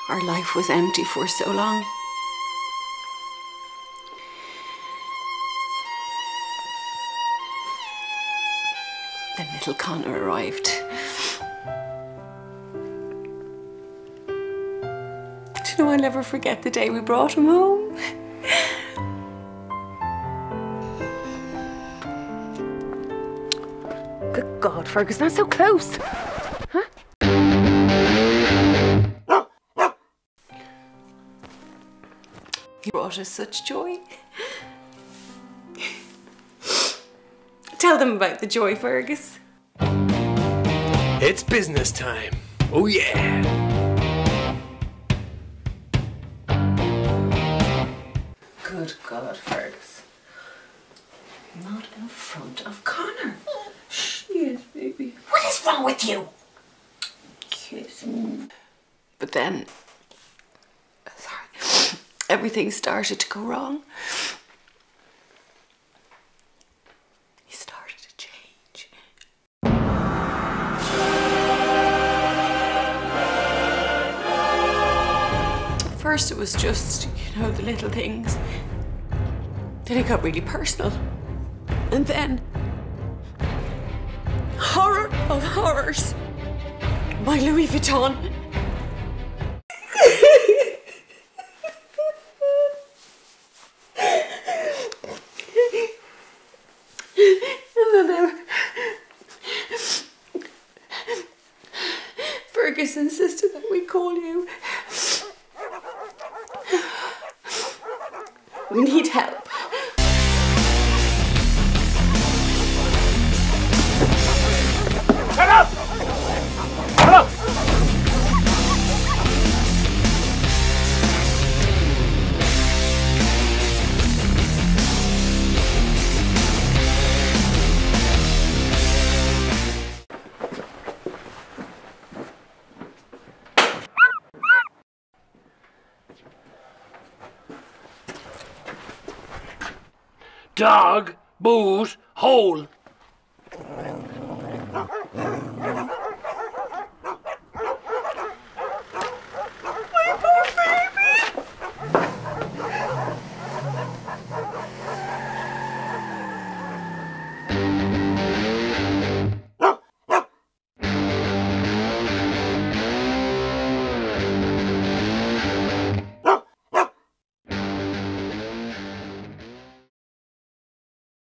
Our life was empty for so long. Then little Connor arrived. Do you know, I'll never forget the day we brought him home. Good God, Fergus, not so close. Huh? He brought us such joy. Tell them about the joy, Fergus. It's business time. Oh yeah. Good God, Fergus. Not in front of Connor. Shh. Yes, baby. What is wrong with you? Kiss me. But then, sorry, everything started to go wrong. He started to change. First it was just, you know, the little things. Then it got really personal. And then, horror of horrors, my Louis Vuitton. And then Fergus insisted that we call you. We need help. Shut up! Shut up! Dog, booze, hole.